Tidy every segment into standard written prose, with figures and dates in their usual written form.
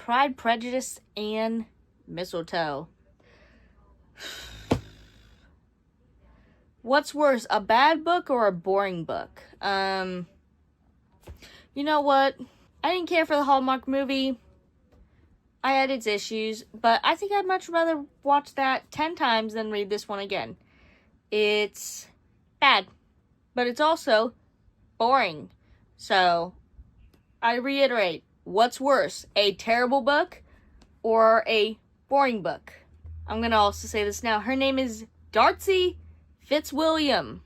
Pride, Prejudice, and Mistletoe. What's worse, a bad book or a boring book? You know what? I didn't care for the Hallmark movie. I had its issues, but I think I'd much rather watch that 10 times than read this one again. It's bad, but it's also boring. So, I reiterate, what's worse, a terrible book or a boring book? I'm going to also say this now. Her name is Darcy Fitzwilliam.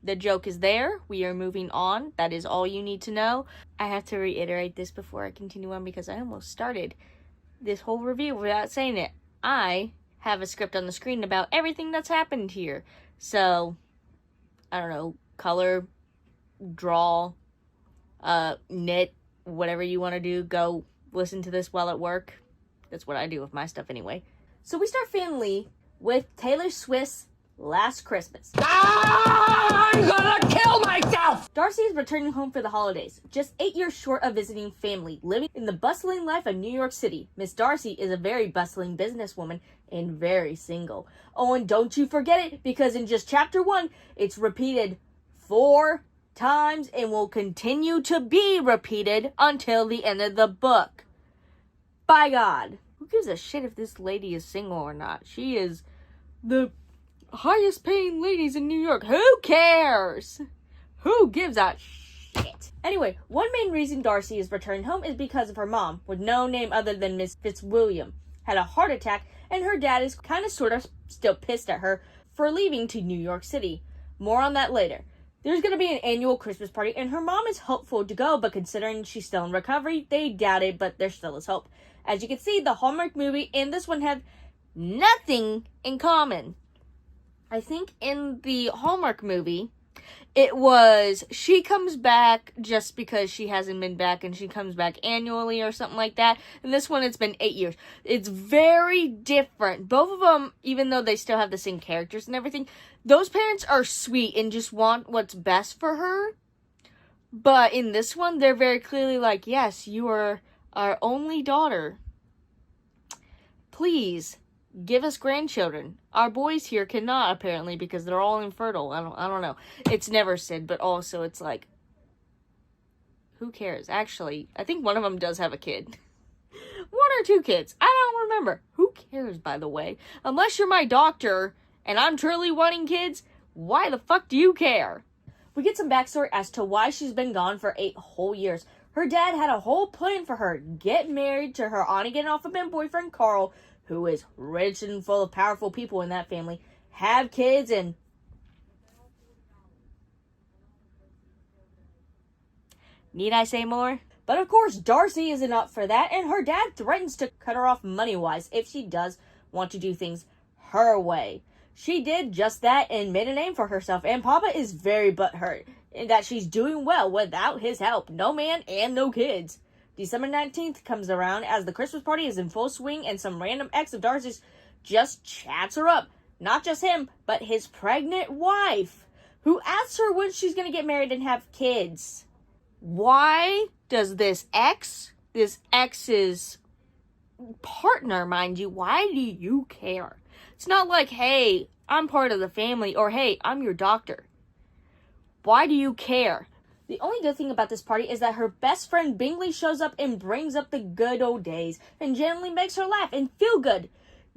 The joke is there. We are moving on. That is all you need to know. I have to reiterate this before I continue on because I almost started this whole review without saying it. I have a script on the screen about everything that's happened here. So, I don't know, color, draw, knit, whatever you want to do. Go listen to this while at work. That's what I do with my stuff anyway. So we start finally with Taylor Swift's Last Christmas. I'm gonna kill myself! Darcy is returning home for the holidays, just 8 years short of visiting family, living in the bustling life of New York City. Miss Darcy is a very bustling businesswoman and very single. Oh, and don't you forget it, because in just chapter 1, it's repeated 4 times and will continue to be repeated until the end of the book. By God, who gives a shit if this lady is single or not? She is the highest paying ladies in New York. Who cares? Who gives a shit? Anyway, one main reason Darcy is returning home is because of her mom, with no name other than Miss Fitzwilliam, had a heart attack, and her dad is kind of sort of still pissed at her for leaving to New York City. More on that later. There's going to be an annual Christmas party, and her mom is hopeful to go, but considering she's still in recovery, they doubt it, but there still is hope. As you can see, the Hallmark movie and this one have nothing in common. I think in the Hallmark movie, it was she comes back just because she hasn't been back and she comes back annually or something like that. And this one, it's been 8 years. It's very different. Both of them, even though they still have the same characters and everything, those parents are sweet and just want what's best for her. But in this one, they're very clearly like, yes, you are our only daughter. Please give us grandchildren. Our boys here cannot, apparently, because they're all infertile. I don't know. It's never said, but also it's like, who cares? Actually, I think one of them does have a kid. 1 or 2 kids. I don't remember. Who cares, by the way? Unless you're my doctor and I'm truly wanting kids, why the fuck do you care? We get some backstory as to why she's been gone for 8 whole years. Her dad had a whole plan for her. Get married to her on-again, off-again boyfriend, Carl, who is rich and full of powerful people in that family, have kids, and need I say more? But of course, Darcy isn't up for that, and her dad threatens to cut her off money-wise if she does want to do things her way. She did just that and made a name for herself, and Papa is very butthurt in that she's doing well without his help. No man and no kids. December 19th comes around as the Christmas party is in full swing and some random ex of Darcy's just chats her up. Not just him, but his pregnant wife, who asks her when she's going to get married and have kids. Why does this ex's partner, mind you, why do you care? It's not like, hey, I'm part of the family, or hey, I'm your doctor. Why do you care? The only good thing about this party is that her best friend Bingley shows up and brings up the good old days and generally makes her laugh and feel good.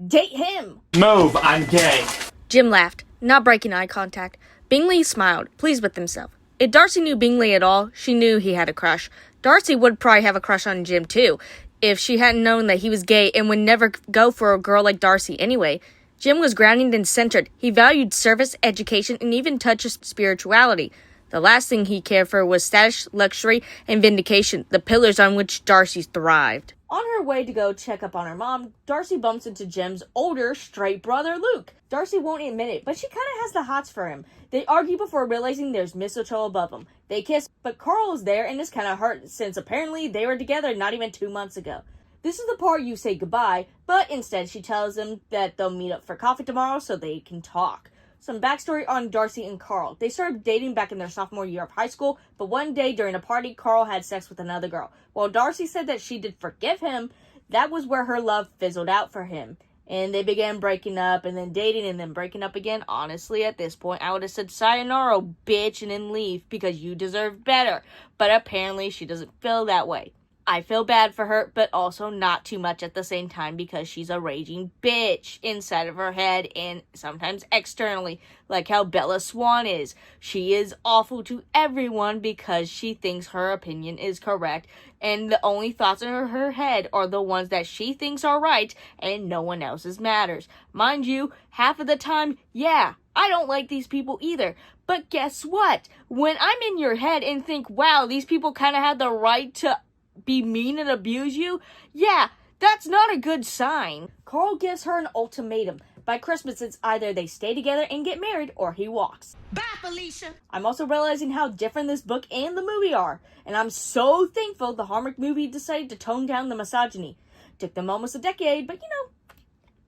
Date him! Move, I'm gay. Jim laughed, not breaking eye contact. Bingley smiled, pleased with himself. If Darcy knew Bingley at all, she knew he had a crush. Darcy would probably have a crush on Jim too, if she hadn't known that he was gay and would never go for a girl like Darcy anyway. Jim was grounded and centered. He valued service, education, and even touched spirituality. The last thing he cared for was status, luxury, and vindication, the pillars on which Darcy thrived. On her way to go check up on her mom, Darcy bumps into Jim's older, straight brother, Luke. Darcy won't admit it, but she kind of has the hots for him. They argue before realizing there's mistletoe above them. They kiss, but Carl is there and is kind of hurt since apparently they were together not even 2 months ago. This is the part you say goodbye, but instead she tells him that they'll meet up for coffee tomorrow so they can talk. Some backstory on Darcy and Carl. They started dating back in their sophomore year of high school, but one day during a party, Carl had sex with another girl. While Darcy said that she did forgive him, that was where her love fizzled out for him. And they began breaking up and then dating and then breaking up again. Honestly, at this point, I would have said, sayonara, bitch, and then leave because you deserve better. But apparently, she doesn't feel that way. I feel bad for her, but also not too much at the same time because she's a raging bitch inside of her head and sometimes externally, like how Bella Swan is. She is awful to everyone because she thinks her opinion is correct, and the only thoughts in her head are the ones that she thinks are right, and no one else's matters. Mind you, half of the time, yeah, I don't like these people either. But guess what? When I'm in your head and think, wow, these people kind of had the right to be mean and abuse you, yeah, that's not a good sign. Carl gives her an ultimatum. By Christmas, it's either they stay together and get married or he walks. Bye, Felicia. I'm also realizing how different this book and the movie are, and I'm so thankful the Hallmark movie decided to tone down the misogyny. Took them almost a decade, but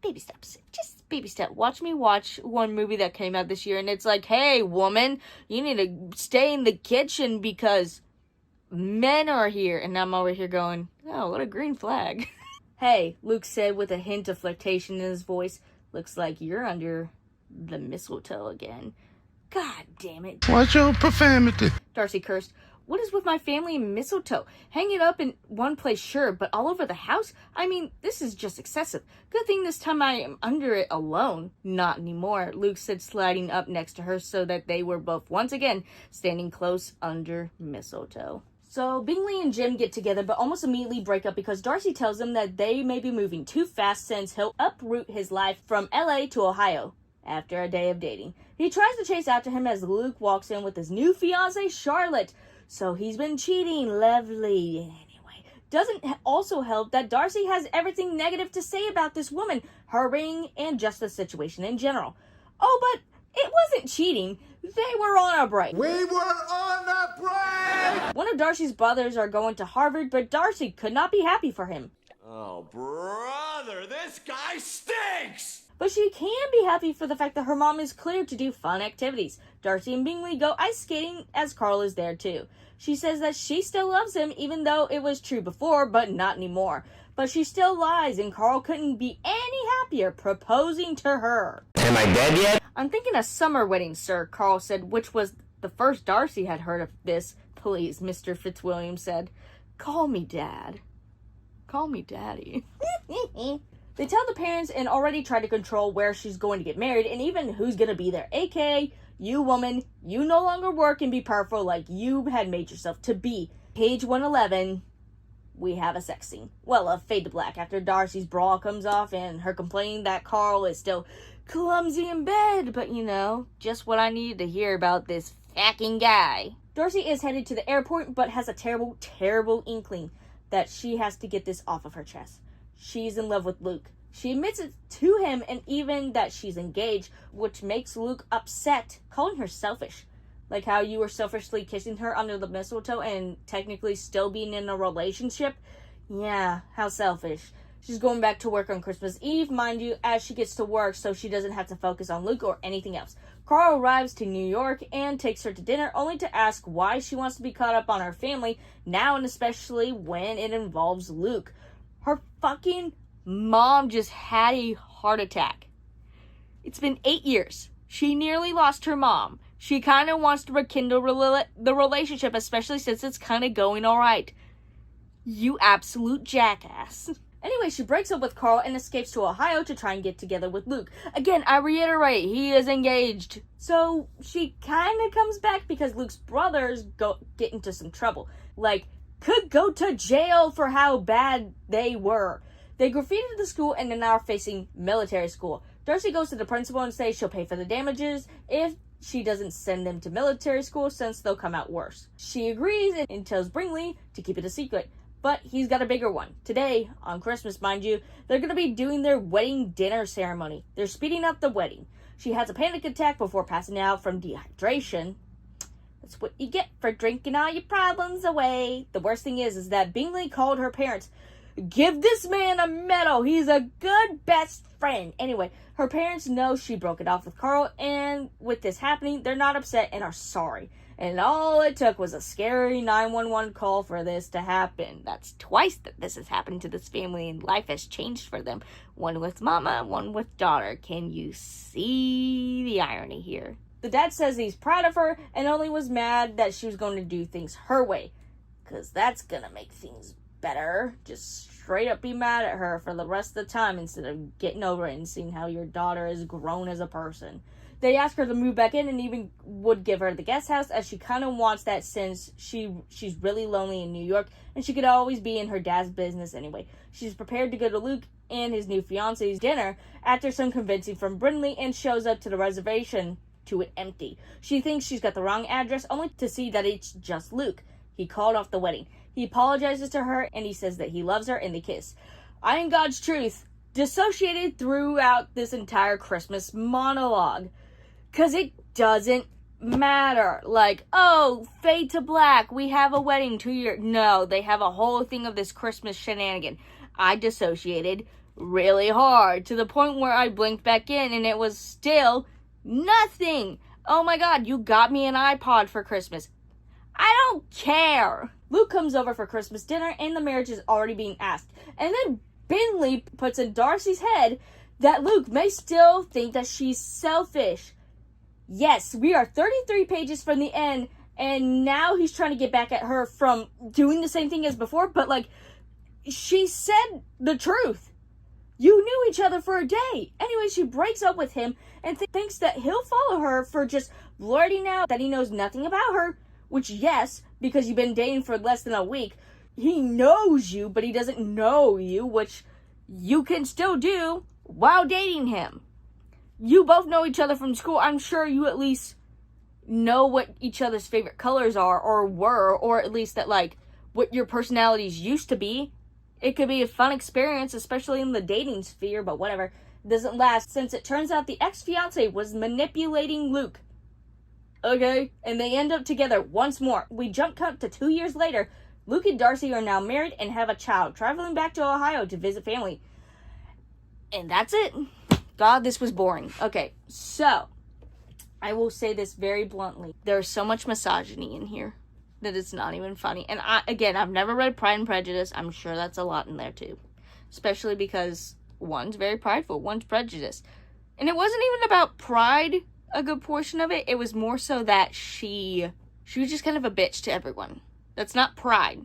baby steps. Just baby step. Watch me watch one movie that came out this year, and it's like, hey, woman, you need to stay in the kitchen because men are here. And I'm over here going, oh, what a green flag. Hey, Luke said with a hint of flirtation in his voice, looks like you're under the mistletoe again. God damn it. Watch your profanity. Darcy cursed. What is with my family and mistletoe? Hang it up in one place, sure, but all over the house? I mean, this is just excessive. Good thing this time I am under it alone. Not anymore, Luke said, sliding up next to her so that they were both once again standing close under mistletoe. So, Bingley and Jim get together but almost immediately break up because Darcy tells them that they may be moving too fast since he'll uproot his life from LA to Ohio after a day of dating. He tries to chase after him as Luke walks in with his new fiancée, Charlotte. So he's been cheating, lovely. Anyway, doesn't also help that Darcy has everything negative to say about this woman, her ring, and just the situation in general. Oh, but it wasn't cheating. They were on a break. We were on a break! One of Darcy's brothers are going to Harvard, but Darcy could not be happy for him. Oh, brother, this guy stinks! But she can be happy for the fact that her mom is cleared to do fun activities. Darcy and Bingley go ice skating as Carl is there too. She says that she still loves him even though it was true before, but not anymore. But she still lies and Carl couldn't be any happier proposing to her. Am I dead yet? I'm thinking a summer wedding, sir, Carl said, which was the first Darcy had heard of this. Please, Mr. Fitzwilliam said. Call me Dad. Call me Daddy. They tell the parents and already try to control where she's going to get married and even who's going to be there. A.K.A. you woman, you no longer work and be powerful like you had made yourself to be. Page 111, we have a sex scene. Well, a fade to black after Darcy's bra comes off and her complaining that Carl is still clumsy in bed. But just what I needed to hear about this fucking guy. Darcy is headed to the airport but has a terrible, terrible inkling that she has to get this off of her chest. She's in love with Luke. She admits it to him and even that she's engaged, which makes Luke upset, calling her selfish. Like how you were selfishly kissing her under the mistletoe and technically still being in a relationship. Yeah, how selfish. She's going back to work on Christmas Eve, mind you, as she gets to work so she doesn't have to focus on Luke or anything else. Carl arrives to New York and takes her to dinner only to ask why she wants to be caught up on her family now and especially when it involves Luke. Her fucking mom just had a heart attack. It's been 8 years. She nearly lost her mom. She kind of wants to rekindle the relationship, especially since it's kind of going alright. You absolute jackass. Anyway, she breaks up with Carl and escapes to Ohio to try and get together with Luke. Again, I reiterate, he is engaged. So she kind of comes back because Luke's brothers get into some trouble. Like, could go to jail for how bad they were. They graffitied the school and are now facing military school. Darcy goes to the principal and says she'll pay for the damages if she doesn't send them to military school since they'll come out worse. She agrees and tells Bingley to keep it a secret. But he's got a bigger one. Today, on Christmas, mind you, they're going to be doing their wedding dinner ceremony. They're speeding up the wedding. She has a panic attack before passing out from dehydration. That's what you get for drinking all your problems away. The worst thing is that Bingley called her parents Give this man a medal. He's a good best friend. Anyway, her parents know she broke it off with Carl, and with this happening, they're not upset and are sorry. And all it took was a scary 911 call for this to happen. That's twice that this has happened to this family, and life has changed for them. One with mama, one with daughter. Can you see the irony here? The dad says he's proud of her and only was mad that she was going to do things her way. Because that's going to make things better. Just straight up be mad at her for the rest of the time instead of getting over it and seeing how your daughter has grown as a person. They ask her to move back in and even would give her the guest house, as she kind of wants that since she's really lonely in New York and she could always be in her dad's business anyway. She's prepared to go to Luke and his new fiance's dinner after some convincing from Brindley and shows up to the reservation to it empty. She thinks she's got the wrong address only to see that it's just Luke. He called off the wedding. He apologizes to her and he says that he loves her and they kiss. I am God's truth dissociated throughout this entire Christmas monologue. Because it doesn't matter. Like, oh, fade to black. We have a wedding 2 years. No, they have a whole thing of this Christmas shenanigan. I dissociated really hard to the point where I blinked back in and it was still nothing. Oh my God, you got me an iPod for Christmas. I don't care. Luke comes over for Christmas dinner and the marriage is already being asked. And then Binley puts in Darcy's head that Luke may still think that she's selfish. Yes, we are 33 pages from the end, and now he's trying to get back at her from doing the same thing as before, but, like, she said the truth. You knew each other for a day. Anyway, she breaks up with him and thinks that he'll follow her for just blurting out that he knows nothing about her, which, yes, because you've been dating for less than a week, he knows you, but he doesn't know you, which you can still do while dating him. You both know each other from school. I'm sure you at least know what each other's favorite colors are or were, or at least that, like, what your personalities used to be. It could be a fun experience, especially in the dating sphere, but whatever. It doesn't last since it turns out the ex-fiance was manipulating Luke. Okay? And they end up together once more. We jump cut to 2 years later. Luke and Darcy are now married and have a child, traveling back to Ohio to visit family. And that's it. God, this was boring. Okay, so I will say this very bluntly. There's so much misogyny in here that it's not even funny. And I've never read Pride and Prejudice. I'm sure that's a lot in there too. Especially because one's very prideful, one's prejudiced. And it wasn't even about pride, a good portion of it. It was more so that she was just kind of a bitch to everyone. That's not pride.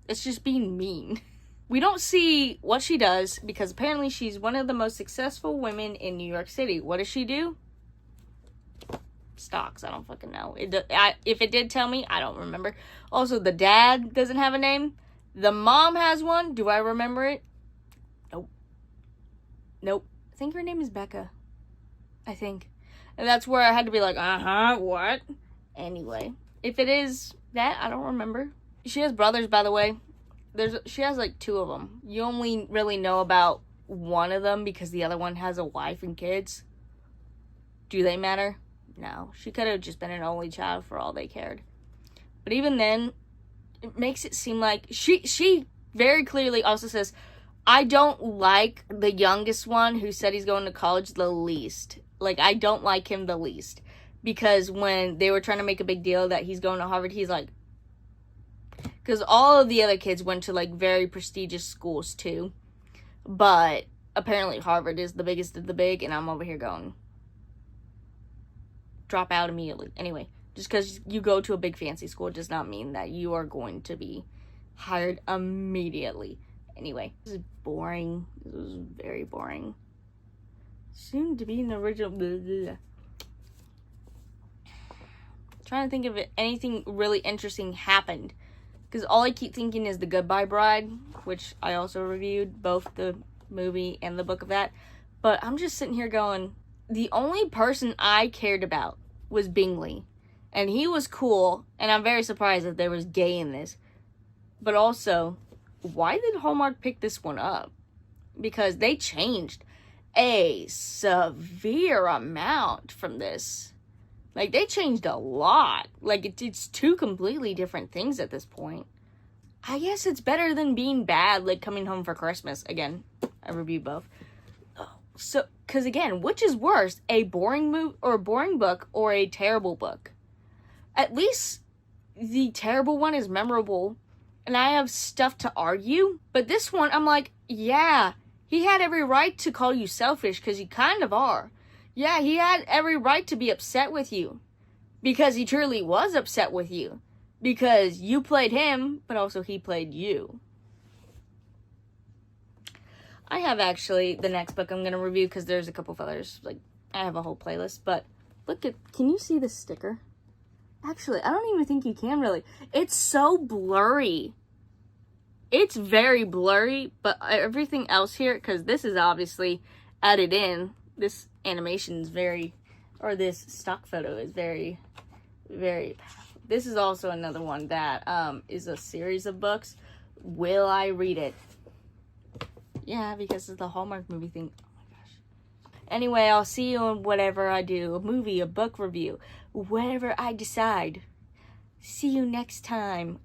It's just being mean. We don't see what she does because apparently she's one of the most successful women in New York City. What does she do? Stocks. I don't fucking know. If it did tell me, I don't remember. Also, the dad doesn't have a name. The mom has one. Do I remember it? Nope. I think her name is Becca. I think. And that's where I had to be like, what? Anyway. If it is that, I don't remember. She has brothers, by the way. She has like 2 of them. You only really know about one of them because the other one has a wife and kids. Do they matter? No. She could have just been an only child for all they cared. But even then, it makes it seem like she very clearly also says, I don't like the youngest one who said he's going to college the least. Like, I don't like him the least. Because when they were trying to make a big deal that he's going to Harvard, he's like, because all of the other kids went to, like, very prestigious schools, too. But apparently Harvard is the biggest of the big, and I'm over here going, drop out immediately. Anyway, just because you go to a big fancy school does not mean that you are going to be hired immediately. Anyway, this is boring. This was very boring. Soon to be an original. Blah, blah, blah. Trying to think if anything really interesting happened. Because all I keep thinking is The Goodbye Bride, which I also reviewed, both the movie and the book of that. But I'm just sitting here going, the only person I cared about was Bingley. And he was cool, and I'm very surprised that there was gay in this. But also, why did Hallmark pick this one up? Because they changed a severe amount from this. Like, they changed a lot. Like, it's 2 completely different things at this point. I guess it's better than being bad, like Coming Home for Christmas. Again, I reviewed both. So, because again, which is worse, a boring book or a terrible book? At least the terrible one is memorable, and I have stuff to argue. But this one, I'm like, yeah, he had every right to call you selfish, because you kind of are. Yeah, he had every right to be upset with you, because he truly was upset with you. Because you played him, but also he played you. I have actually the next book I'm going to review, because there's a couple of others. Like, I have a whole playlist, but look at, can you see the sticker? Actually, I don't even think you can really. It's so blurry. It's very blurry, but everything else here, because this is obviously added in. This animation is very, or this stock photo is very, very. This is also another one that is a series of books. Will I read it? Yeah, because it's the Hallmark movie thing. Oh my gosh. Anyway, I'll see you on whatever I do. A movie, a book review, whatever I decide. See you next time.